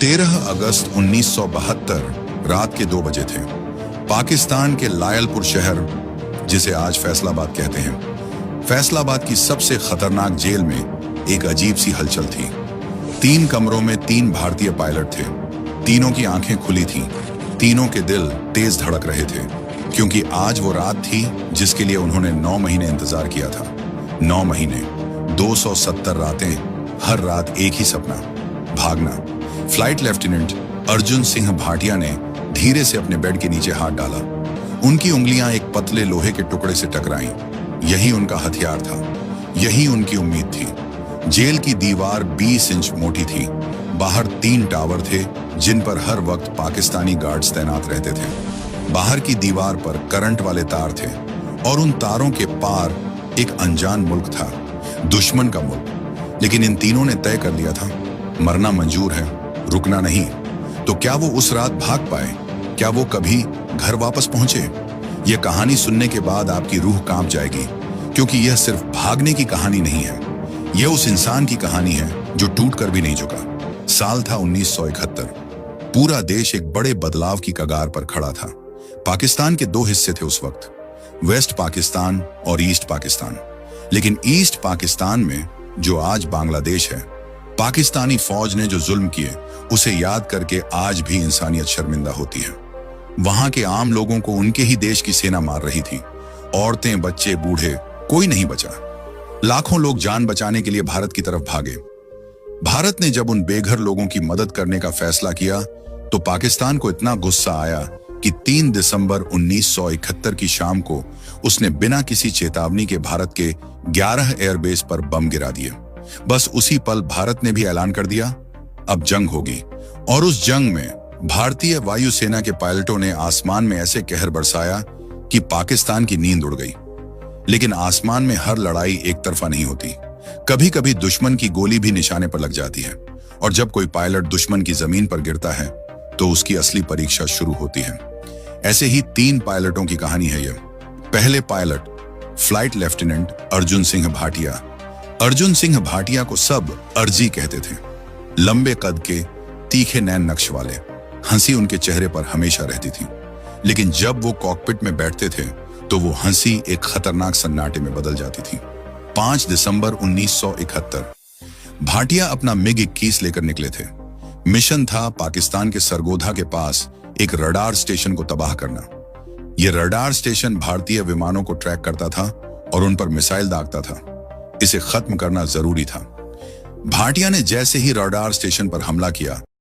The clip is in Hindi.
13 अगस्त 1972 रात के 2 बजे थे। पाकिस्तान के लायलपुर शहर, जिसे आज फैसलाबाद कहते हैं, फैसलाबाद की सबसे खतरनाक जेल में एक अजीब सी हलचल थी। 3 कमरों में 3 भारतीय पायलट थे। तीनों की आंखें खुली थीं, तीनों के दिल तेज धड़क रहे थे, क्योंकि आज वो रात थी जिसके लिए उन्होंने 9 महीने इंतजार किया था। 9 महीने, 270 रातें, हर रात एक ही सपना, भागना। फ्लाइट लेफ्टिनेंट अर्जुन सिंह भाटिया ने धीरे से अपने बेड के नीचे हाथ डाला। उनकी उंगलियां एक पतले लोहे के टुकड़े से टकराईं। यही उनका हथियार था, यही उनकी उम्मीद थी। जेल की दीवार 20 इंच मोटी थी। बाहर 3 टावर थे जिन पर हर वक्त पाकिस्तानी गार्ड्स तैनात रहते थे। बाहर की दीवार पर करंट वाले तार थे और उन तारों के पार एक अनजान मुल्क था, दुश्मन का मुल्क। लेकिन इन तीनों ने तय कर लिया था, मरना मंजूर है, रुकना नहीं। तो क्या वो उस रात भाग पाए? क्या वो कभी घर वापस पहुंचे? यह कहानी सुनने के बाद आपकी रूह कांप जाएगी, क्योंकि यह सिर्फ भागने की कहानी नहीं है। यह उस इंसान की कहानी है जो टूट कर भी नहीं झुका। साल था 1971। पूरा देश एक बड़े बदलाव की कगार पर खड़ा था। पाकिस्तान के 2 हिस्से थे उस वक्त, वेस्ट पाकिस्तान और ईस्ट पाकिस्तान। लेकिन ईस्ट पाकिस्तान में, जो आज बांग्लादेश है, पाकिस्तानी फौज ने जो जुल्म किए उसे याद करके आज भी इंसानियत शर्मिंदा होती है। वहां के आम लोगों को उनके ही देश की सेना मार रही थी। औरतें, बच्चे, बूढ़े, कोई नहीं बचा। लाखों लोग जान बचाने के लिए भारत की तरफ भागे। भारत ने जब उन बेघर लोगों की मदद करने का फैसला किया तो पाकिस्तान को इतना गुस्सा आया कि 3 दिसंबर 1971 की शाम को उसने बिना किसी चेतावनी के भारत के 11 एयरबेस पर बम गिरा दिए। बस उसी पल भारत ने भी ऐलान कर दिया, अब जंग होगी। और उस जंग में भारतीय वायुसेना के पायलटों ने आसमान में ऐसे कहर बरसाया कि पाकिस्तान की नींद उड़ गई। लेकिन आसमान में हर लड़ाई एक तरफा नहीं होती। कभी कभी दुश्मन की गोली भी निशाने पर लग जाती है, और जब कोई पायलट दुश्मन की जमीन पर गिरता है तो उसकी असली परीक्षा शुरू होती है। ऐसे ही 3 पायलटों की कहानी है यह। पहले pilot flight lieutenant Arjun Singh Bhatia. Arjun Singh Bhatia को सब अर्जी कहते थे। लंबे कद के, तीखे नैन नक्श वाले, हंसी उनके चेहरे पर हमेशा रहती थी। लेकिन जब वो कॉकपिट में बैठते थे तो वो हंसी एक खतरनाक सन्नाटे में बदल जाती थी। 5 दिसंबर 1971 भाटिया अपना MiG-21 लेकर निकले थे। मिशन था पाकिस्तान के सरगोधा के पास एक रडार स्टेशन को तबाह करना। यह रडार स्टेशन भारतीय विमानों को ट्रैक करता था और उन पर मिसाइल दागता था। इसे खत्म करना जरूरी था। भाटिया ने जैसे ही रडार स्टेशन पर हमला किया,